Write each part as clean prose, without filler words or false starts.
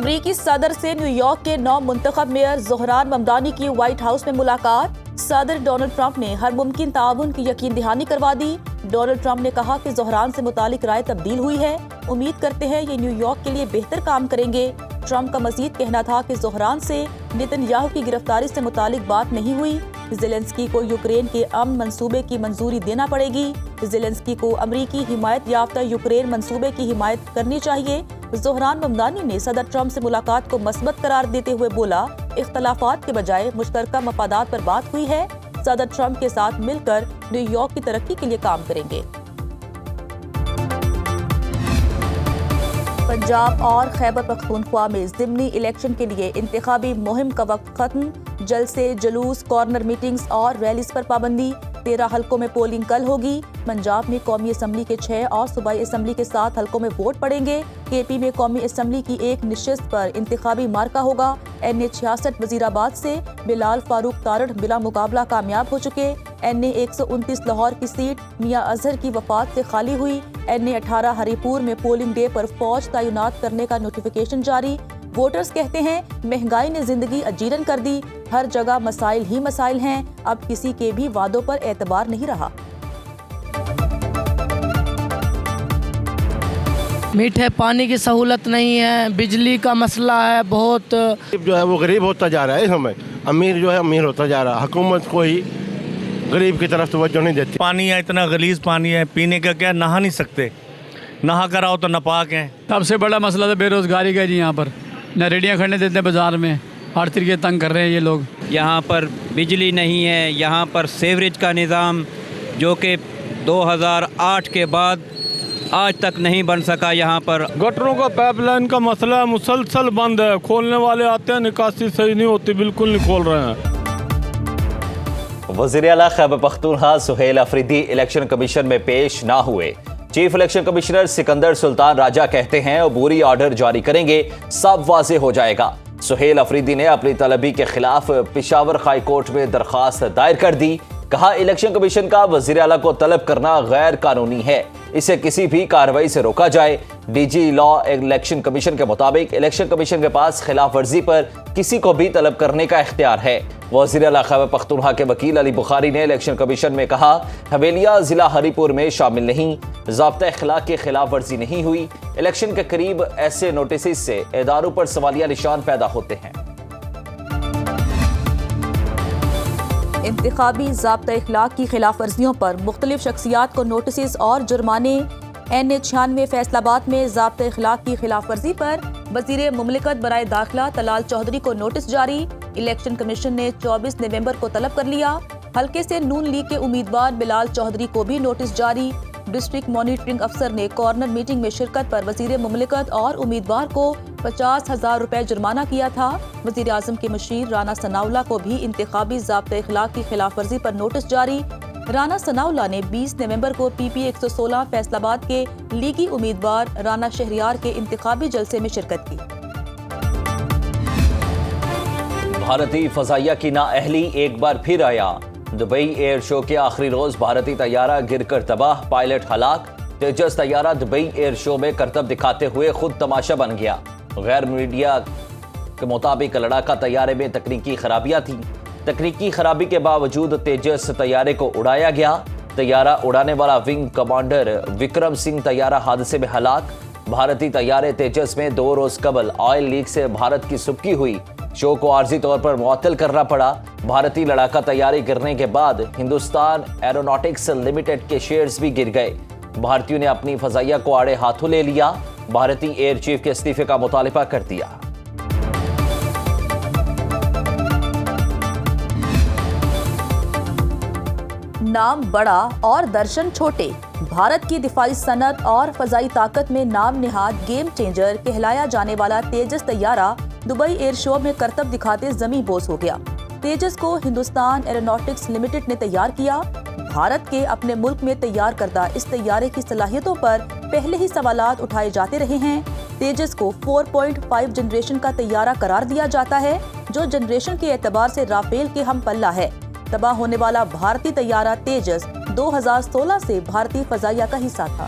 امریکی صدر سے نیو یارک کے نو منتخب میئر زہران ممدانی کی وائٹ ہاؤس میں ملاقات۔ صدر ڈونلڈ ٹرمپ نے ہر ممکن تعاون کی یقین دہانی کروا دی۔ ڈونلڈ ٹرمپ نے کہا کہ زہران سے متعلق رائے تبدیل ہوئی ہے، امید کرتے ہیں یہ نیو یارک کے لیے بہتر کام کریں گے۔ ٹرمپ کا مزید کہنا تھا کہ زہران سے نیتن یاہو کی گرفتاری سے متعلق بات نہیں ہوئی۔ زیلنسکی کو یوکرین کے امن منصوبے کی منظوری دینا پڑے گی۔ زیلنسکی کو امریکی حمایت یافتہ یوکرین منصوبے کی حمایت کرنی چاہیے۔ زہران ممدانی نے صدر ٹرمپ سے ملاقات کو مثبت قرار دیتے ہوئے بولا، اختلافات کے بجائے مشترکہ مفادات پر بات ہوئی ہے۔ صدر ٹرمپ کے ساتھ مل کر نیو یارک کی ترقی کے لیے کام کریں گے۔ پنجاب اور خیبر پختونخوا میں ضمنی الیکشن کے لیے انتخابی مہم کا وقت ختم۔ جلسے، جلوس، کارنر میٹنگز اور ریلیز پر پابندی۔ 13 حلقوں میں پولنگ کل ہوگی۔ پنجاب میں قومی اسمبلی کے 6 اور صوبائی اسمبلی کے 7 حلقوں میں ووٹ پڑیں گے۔ کے پی میں قومی اسمبلی کی ایک نشست پر انتخابی مارکہ ہوگا۔ این اے 66 وزیر آباد سے بلال فاروق تارڑ بلا مقابلہ کامیاب ہو چکے۔ این اے 129 لاہور کی سیٹ میاں اظہر کی وفات سے خالی ہوئی۔ این اے 18 ہری پور میں پولنگ ڈے پر فوج تعینات کرنے کا نوٹیفیکیشن جاری۔ ووٹرز کہتے ہیں مہنگائی نے زندگی اجیرن کر دی، ہر جگہ مسائل ہی مسائل ہیں، اب کسی کے بھی وعدوں پر اعتبار نہیں رہا۔ میٹھے پانی کی سہولت نہیں ہے، بجلی کا مسئلہ ہے بہت۔ جو ہے وہ غریب ہوتا جا رہا ہے، اس میں امیر جو ہے امیر ہوتا جا رہا ہے، حکومت کوئی غریب کی طرف توجہ نہیں دیتی۔ پانی ہے، اتنا غلیظ پانی ہے، پینے کا کیا، نہا نہیں سکتے، نہا کر آؤ تو ناپاک ہیں۔ سب سے بڑا مسئلہ تو بے روزگاری کا جی، یہاں پر نہ ریڑیاں کھڑنے دیتے بازار میں، ہر طریقے تنگ کر رہے ہیں یہ لوگ۔ یہاں پر بجلی نہیں ہے، یہاں پر سیوریج کا نظام جو کہ 2008 کے بعد آج تک نہیں بن سکا۔ یہاں پر گٹروں کا پائپ لائن کا مسئلہ مسلسل بند ہے، کھولنے والے آتے ہیں، نکاسی صحیح نہیں ہوتی، بالکل نہیں کھول رہے ہیں۔ وزیر اعلیٰ خیبر پختونخوا سہیل افریدی الیکشن کمیشن میں پیش نہ ہوئے۔ چیف الیکشن کمشنر سکندر سلطان راجہ کہتے ہیں عبوری آرڈر جاری کریں گے، سب واضح ہو جائے گا۔ سہیل افریدی نے اپنی طلبی کے خلاف پشاور ہائی کورٹ میں درخواست دائر کر دی۔ کہا الیکشن کمیشن کا وزیر اعلیٰ کو طلب کرنا غیر قانونی ہے، اسے کسی بھی کارروائی سے روکا جائے۔ ڈی جی لا الیکشن کمیشن کے مطابق الیکشن کمیشن کے پاس خلاف ورزی پر کسی کو بھی طلب کرنے کا اختیار ہے۔ وزیر اعلیٰ خیبر پختونخوا کے وکیل علی بخاری نے الیکشن کمیشن میں کہا حویلیہ ضلع ہری پور میں شامل نہیں، ضابطۂ اخلاق کی خلاف ورزی نہیں ہوئی۔ الیکشن کے قریب ایسے نوٹسز سے اداروں پر سوالیہ نشان پیدا ہوتے ہیں۔ انتخابی ضابطۂ اخلاق کی خلاف ورزیوں پر مختلف شخصیات کو نوٹسز اور جرمانے۔ این اے 96 فیصل آباد میں ضابطۂ اخلاق کی خلاف ورزی پر وزیر مملکت برائے داخلہ طلال چودھری کو نوٹس جاری۔ الیکشن کمیشن نے 24 نومبر کو طلب کر لیا۔ حلقے سے نون لیگ کے امیدوار بلال چودھری کو بھی نوٹس جاری۔ ڈسٹرکٹ مانیٹرنگ افسر نے کارنر میٹنگ میں شرکت پر وزیر مملکت اور امیدوار کو 50,000 روپے جرمانہ کیا تھا۔ وزیر اعظم کے مشیر رانا ثناءاللہ کو بھی انتخابی ضابطۂ اخلاق کی خلاف ورزی پر نوٹس جاری۔ رانا ثناءاللہ نے 20 نومبر کو پی پی 116 فیصل آباد کے لیگی امیدوار رانا شہریار کے انتخابی جلسے میں شرکت کی۔ بھارتی فضائیہ کی نااہلی ایک بار پھر آیا۔ دبئی ایئر شو کے آخری روز بھارتی طیارہ گر کر تباہ، پائلٹ ہلاک۔ تیجس طیارہ دبئی ایئر شو میں کرتب دکھاتے ہوئے خود تماشا بن گیا۔ غیر میڈیا کے مطابق لڑاکا طیارے میں تکنیکی خرابیاں تھیں۔ تکنیکی خرابی کے باوجود تیجس طیارے کو اڑایا گیا۔ طیارہ اڑانے والا ونگ کمانڈر وکرم سنگھ طیارہ حادثے میں ہلاک۔ بھارتی طیارے تیجس میں 2 روز قبل آئل لیک سے بھارت کی سبکی ہوئی۔ شو کو عارضی طور پر معطل کرنا پڑا۔ بھارتی لڑاکا طیارے گرنے کے بعد ہندوستان ایروناٹکس لمیٹڈ کے شیئرز بھی گر گئے۔ بھارتیوں نے اپنی فضائیہ کو آڑے ہاتھوں لے لیا، بھارتی ایئر چیف کے استعفے کا مطالبہ کر دیا۔ نام بڑا اور درشن چھوٹے، بھارت کی دفاعی صنعت اور فضائی طاقت میں نام نہاد گیم چینجر کہلایا جانے والا تیجس طیارہ دبئی ایئر شو میں کرتب دکھاتے زمیں بوس ہو گیا۔ تیجس کو ہندوستان ایروناٹکس لمیٹڈ نے تیار کیا۔ بھارت کے اپنے ملک میں تیار کردہ اس طیارے کی صلاحیتوں پر پہلے ہی سوالات اٹھائے جاتے رہے ہیں۔ تیجس کو 4.5 جنریشن کا طیارہ قرار دیا جاتا ہے، جو جنریشن کے اعتبار سے رافیل کے ہم پلہ ہے۔ تباہ ہونے والا بھارتی طیارہ تیجس 2016 سے بھارتی فضائیہ کا حصہ تھا۔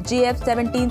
JF-17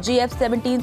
JF-17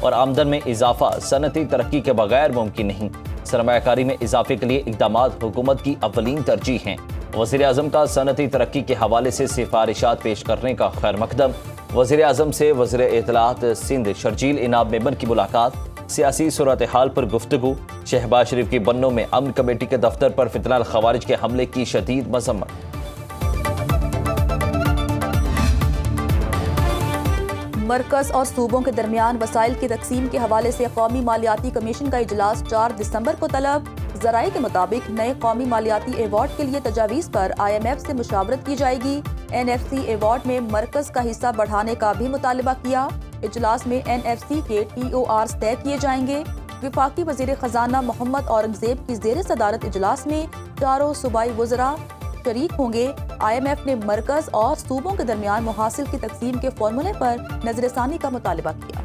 اور آمدن میں اضافہ صنعتی ترقی کے بغیر ممکن نہیں۔ سرمایہ کاری میں اضافے کے لیے اقدامات حکومت کی اولین ترجیح ہیں۔ وزیر اعظم کا صنعتی ترقی کے حوالے سے سفارشات پیش کرنے کا خیر مقدم۔ وزیر اعظم سے وزیر اطلاعات سندھ شرجیل انعام میمن کی ملاقات، سیاسی صورتحال پر گفتگو۔ شہباز شریف کی بنوں میں امن کمیٹی کے دفتر پر فتنہ الخوارج کے حملے کی شدید مذمت۔ مرکز اور صوبوں کے درمیان وسائل کی تقسیم کے حوالے سے قومی مالیاتی کمیشن کا اجلاس 4 دسمبر کو طلب۔ ذرائع کے مطابق نئے قومی مالیاتی ایوارڈ کے لیے تجاویز پر IMF سے مشاورت کی جائے گی۔ NFC ایوارڈ میں مرکز کا حصہ بڑھانے کا بھی مطالبہ کیا۔ اجلاس میں NFC کے TORs طے کیے جائیں گے۔ وفاقی وزیر خزانہ محمد اورنگزیب کی زیر صدارت اجلاس میں چاروں صوبائی وزراء شریک ہوں گے۔ IMF نے مرکز اور صوبوں کے درمیان محاصل کی تقسیم کے فارمولے پر نظر ثانی کا مطالبہ کیا۔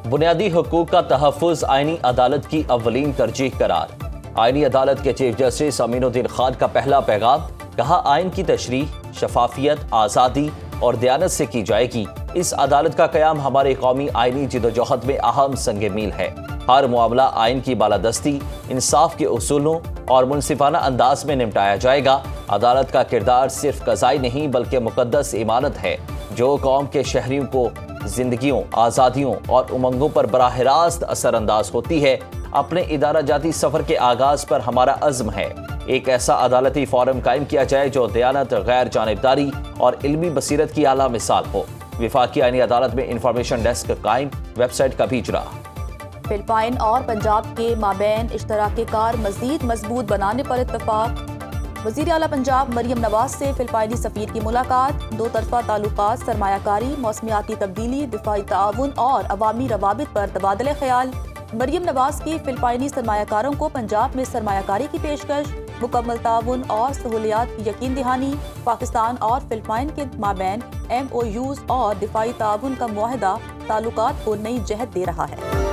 بنیادی حقوق کا تحفظ آئینی عدالت کی اولین ترجیح قرار۔ آئینی عدالت کے چیف جسٹس امین الدین خان کا پہلا پیغام، کہا آئین کی تشریح شفافیت، آزادی اور دیانت سے کی جائے گی۔ اس عدالت کا قیام ہمارے قومی آئینی جدوجہد میں اہم سنگ میل ہے۔ ہر معاملہ آئین کی بالادستی، انصاف کے اصولوں اور منصفانہ انداز میں نمٹایا جائے گا۔ عدالت کا کردار صرف قضائی نہیں بلکہ مقدس امانت ہے، جو قوم کے شہریوں کو زندگیوں، آزادیوں اور امنگوں پر براہ راست اثر انداز ہوتی ہے۔ اپنے ادارہ جاتی سفر کے آغاز پر ہمارا عزم ہے ایک ایسا عدالتی فورم قائم کیا جائے جو دیانت، غیر جانبداری اور علمی بصیرت کی اعلیٰ مثال ہو۔ وفاقی آئینی عدالت میں انفارمیشن ڈیسک قائم، ویب سائٹ کا بھی اجرا۔ فلپائن اور پنجاب کے مابین اشتراک کار مزید مضبوط بنانے پر اتفاق۔ وزیر اعلیٰ پنجاب مریم نواز سے فلپائنی سفیر کی ملاقات۔ دو طرفہ تعلقات، سرمایہ کاری، موسمیاتی تبدیلی، دفاعی تعاون اور عوامی روابط پر تبادلہ خیال۔ مریم نواز کی فلپائنی سرمایہ کاروں کو پنجاب میں سرمایہ کاری کی پیشکش، مکمل تعاون اور سہولیات کی یقین دہانی۔ پاکستان اور فلپائن کے مابین MOUs اور دفاعی تعاون کا معاہدہ تعلقات کو نئی جہت دے رہا ہے۔